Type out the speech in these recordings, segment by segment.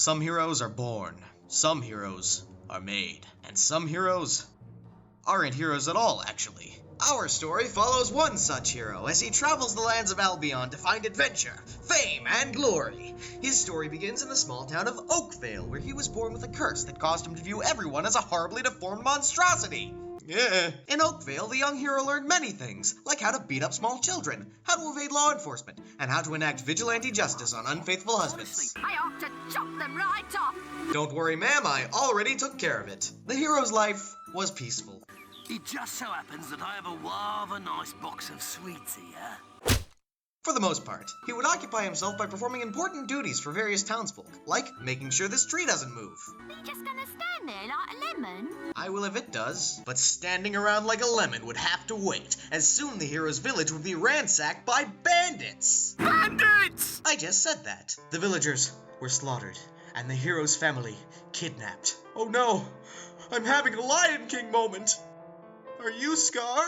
Some heroes are born, some heroes are made, and some heroes aren't heroes at all, actually. Our story follows one such hero as he travels the lands of Albion to find adventure, fame, and glory. His story begins in the small town of Oakvale, where he was born with a curse that caused him to view everyone as a horribly deformed monstrosity. In Oakvale, the young hero learned many things, like how to beat up small children, how to evade law enforcement, and how to enact vigilante justice on unfaithful husbands. I ought to chop them right off. Don't worry, ma'am, I already took care of it. The hero's life was peaceful. It just so happens that I have a rather nice box of sweets here. For the most part, he would occupy himself by performing important duties for various townsfolk, like making sure this tree doesn't move. Are you just gonna stand there like a lemon? I will if it does, but standing around like a lemon would have to wait, as soon the hero's village would be ransacked by bandits! Bandits! I just said that. The villagers were slaughtered, and the hero's family kidnapped. Oh no! I'm having a Lion King moment! Are you Scar?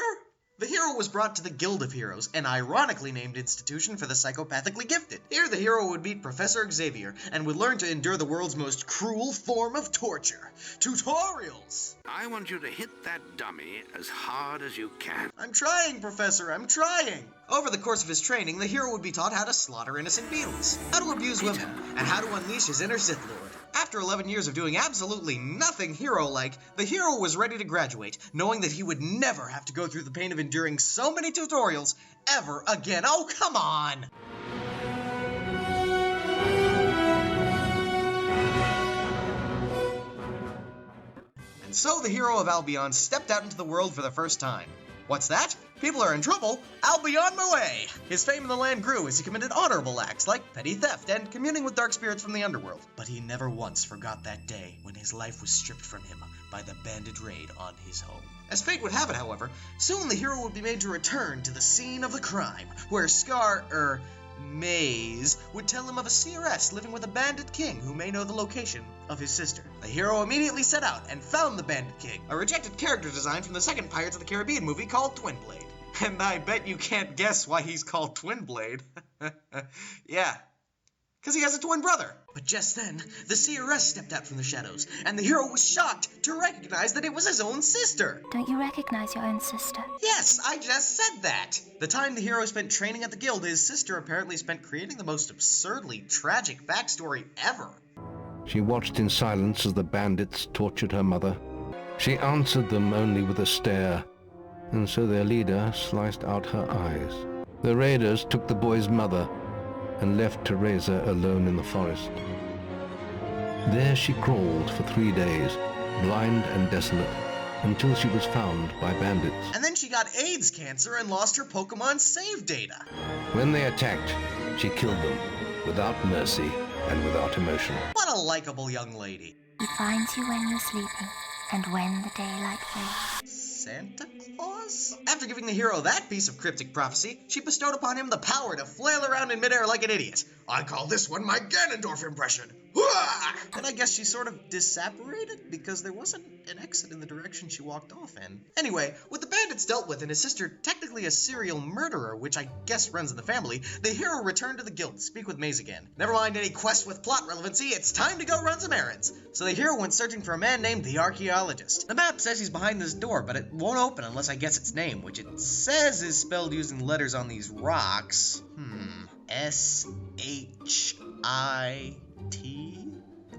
The hero was brought to the Guild of Heroes, an ironically named institution for the psychopathically gifted. Here the hero would meet Professor Xavier, and would learn to endure the world's most cruel form of torture. Tutorials! I want you to hit that dummy as hard as you can. I'm trying, Professor, I'm trying! Over the course of his training, the hero would be taught how to slaughter innocent beetles, how to abuse women, and how to unleash his inner Sith Lord. After 11 years of doing absolutely nothing hero-like, the hero was ready to graduate, knowing that he would never have to go through the pain of enduring so many tutorials ever again. Oh, come on! And so the hero of Albion stepped out into the world for the first time. What's that? People are in trouble? I'll be on my way! His fame in the land grew as he committed honorable acts like petty theft and communing with dark spirits from the underworld. But he never once forgot that day when his life was stripped from him by the bandit raid on his home. As fate would have it, however, soon the hero would be made to return to the scene of the crime, where Maze would tell him of a CRS living with a bandit king who may know the location of his sister. The hero immediately set out and found the bandit king, a rejected character design from the second Pirates of the Caribbean movie called Twin Blade. And I bet you can't guess why he's called Twin Blade. Yeah, because he has a twin brother. But just then, the CRS stepped out from the shadows, and the hero was shocked to recognize that it was his own sister. Don't you recognize your own sister? Yes, I just said that. The time the hero spent training at the guild, his sister apparently spent creating the most absurdly tragic backstory ever. She watched in silence as the bandits tortured her mother. She answered them only with a stare, and so their leader sliced out her eyes. The raiders took the boy's mother and left Teresa alone in the forest. There she crawled for 3 days, blind and desolate, until she was found by bandits. And then she got AIDS cancer and lost her Pokemon save data. When they attacked, she killed them, without mercy and without emotion. What a likable young lady. He finds you when you're sleeping, and when the daylight fades. Santa Claus? After giving the hero that piece of cryptic prophecy, she bestowed upon him the power to flail around in midair like an idiot. I call this one my Ganondorf impression. And I guess she sort of disapparated because there wasn't an exit in the direction she walked off in. Anyway, with the bandits dealt with and his sister technically a serial murderer, which I guess runs in the family, the hero returned to the guild to speak with Maze again. Never mind any quest with plot relevancy, it's time to go run some errands. So the hero went searching for a man named the Archaeologist. The map says he's behind this door, but it won't open unless I guess its name, which it says is spelled using letters on these rocks. S-H-I-T?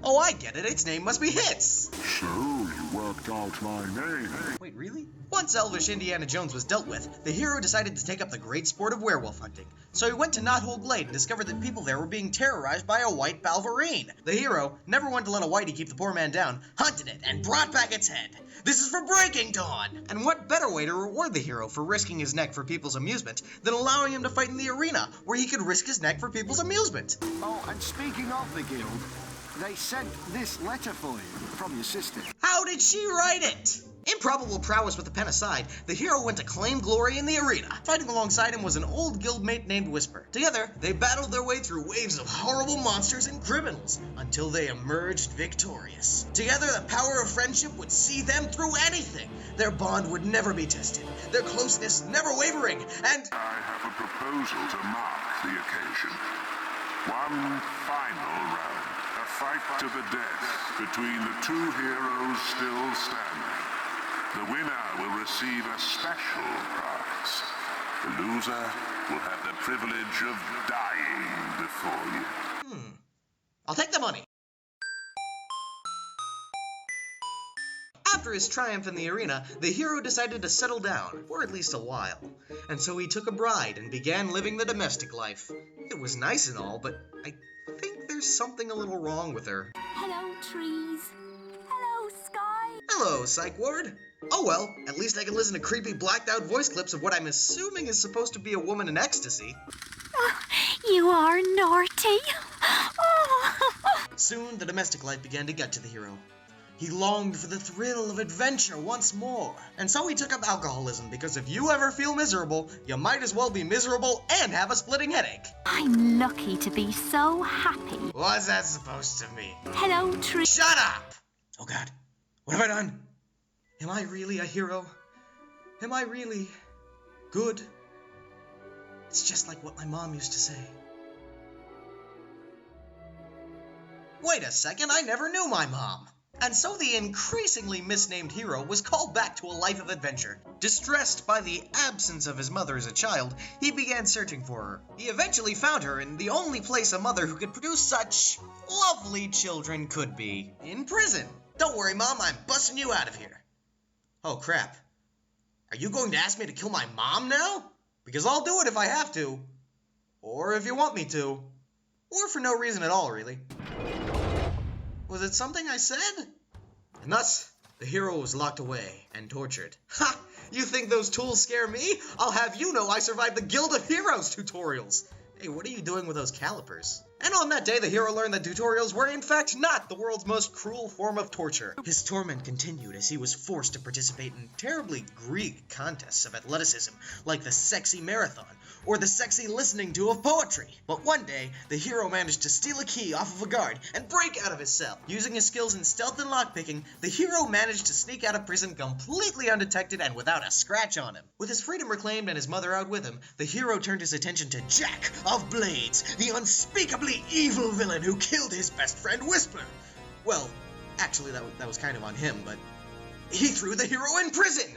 Oh, I get it. Its name must be Hits. So, you worked out my name. Wait, really? Once elvish Indiana Jones was dealt with, the hero decided to take up the great sport of werewolf hunting. So he went to Knothole Glade and discovered that people there were being terrorized by a white Balverine. The hero, never one to let a whitey keep the poor man down, hunted it and brought back its head. This is for Breaking Dawn! And what better way to reward the hero for risking his neck for people's amusement than allowing him to fight in the arena, where he could risk his neck for people's amusement? Oh, and speaking of the guild, they sent this letter for you from your sister. How did she write it? Improbable prowess with the pen aside, the hero went to claim glory in the arena. Fighting alongside him was an old guildmate named Whisper. Together, they battled their way through waves of horrible monsters and criminals, until they emerged victorious. Together, the power of friendship would see them through anything. Their bond would never be tested, their closeness never wavering, and... I have a proposal to mark the occasion. One final round. A fight to the death between the two heroes still standing. The winner will receive a special prize. The loser will have the privilege of dying before you. I'll take the money. After his triumph in the arena, the hero decided to settle down, for at least a while. And so he took a bride and began living the domestic life. It was nice and all, but I think there's something a little wrong with her. Hello, trees. Hello, sky. Hello, Psych Ward. Oh well, at least I can listen to creepy blacked out voice clips of what I'm assuming is supposed to be a woman in ecstasy. You are naughty. Oh. Soon, the domestic life began to get to the hero. He longed for the thrill of adventure once more, and so he took up alcoholism, because if you ever feel miserable, you might as well be miserable and have a splitting headache. I'm lucky to be so happy. What's that supposed to mean? Hello, tree. Shut up! Oh God, what have I done? Am I really a hero? Am I really good? It's just like what my mom used to say. Wait a second, I never knew my mom. And so the increasingly misnamed hero was called back to a life of adventure. Distressed by the absence of his mother as a child, he began searching for her. He eventually found her in the only place a mother who could produce such lovely children could be. In prison. Don't worry, Mom, I'm busting you out of here. Oh, crap. Are you going to ask me to kill my mom now? Because I'll do it if I have to. Or if you want me to. Or for no reason at all, really. Was it something I said? And thus, the hero was locked away and tortured. Ha! You think those tools scare me? I'll have you know I survived the Guild of Heroes tutorials. Hey, what are you doing with those calipers? And on that day, the hero learned that tutorials were in fact not the world's most cruel form of torture. His torment continued as he was forced to participate in terribly Greek contests of athleticism, like the sexy marathon, or the sexy listening to of poetry. But one day, the hero managed to steal a key off of a guard and break out of his cell. Using his skills in stealth and lockpicking, the hero managed to sneak out of prison completely undetected and without a scratch on him. With his freedom reclaimed and his mother out with him, the hero turned his attention to Jack of Blades, the unspeakably evil villain who killed his best friend Whisper. Well, actually that was kind of on him, but he threw the hero in prison!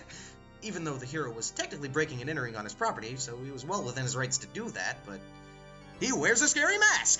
Even though the hero was technically breaking and entering on his property, so he was well within his rights to do that, but he wears a scary mask!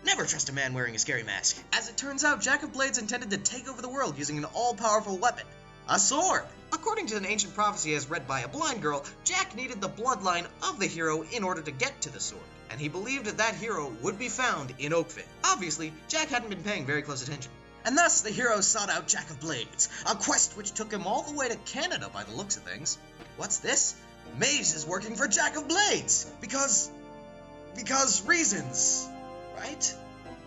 Never trust a man wearing a scary mask. As it turns out, Jack of Blades intended to take over the world using an all-powerful weapon, a sword. According to an ancient prophecy as read by a blind girl, Jack needed the bloodline of the hero in order to get to the sword, and he believed that hero would be found in Oakville. Obviously, Jack hadn't been paying very close attention. And thus, the hero sought out Jack of Blades, a quest which took him all the way to Canada by the looks of things. What's this? Maze is working for Jack of Blades! Because reasons, right?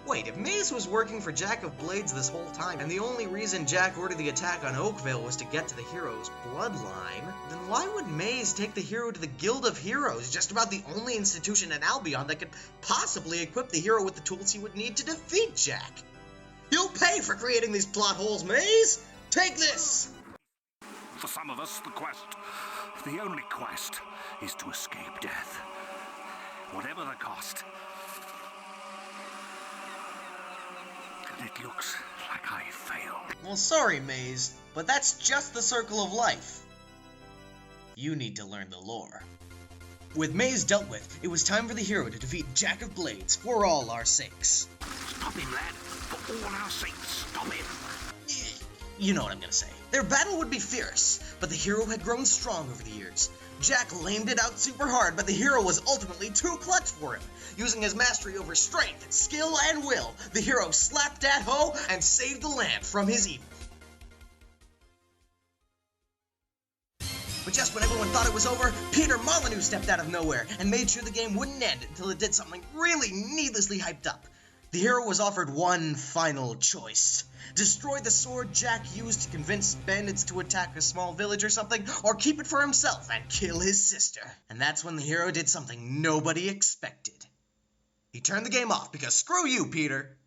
Wait, if Maze was working for Jack of Blades this whole time, and the only reason Jack ordered the attack on Oakville was to get to the hero's bloodline, then why would Maze take the hero to the Guild of Heroes, just about the only institution in Albion that could possibly equip the hero with the tools he would need to defeat Jack? You'll pay for creating these plot holes, Maze! Take this! For some of us, the only quest, is to escape death. Whatever the cost. And it looks like I failed. Well, sorry, Maze, but that's just the circle of life. You need to learn the lore. With Maze dealt with, it was time for the hero to defeat Jack of Blades for all our sakes. Stop him, lad. For all our sakes, stop him. You know what I'm gonna say. Their battle would be fierce, but the hero had grown strong over the years. Jack lamed it out super hard, but the hero was ultimately too clutch for him. Using his mastery over strength, skill, and will, the hero slapped that hoe and saved the land from his evil. But just when everyone thought it was over, Peter Molyneux stepped out of nowhere and made sure the game wouldn't end until it did something really needlessly hyped up. The hero was offered one final choice. Destroy the sword Jack used to convince bandits to attack a small village or something, or keep it for himself and kill his sister. And that's when the hero did something nobody expected. He turned the game off because screw you, Peter.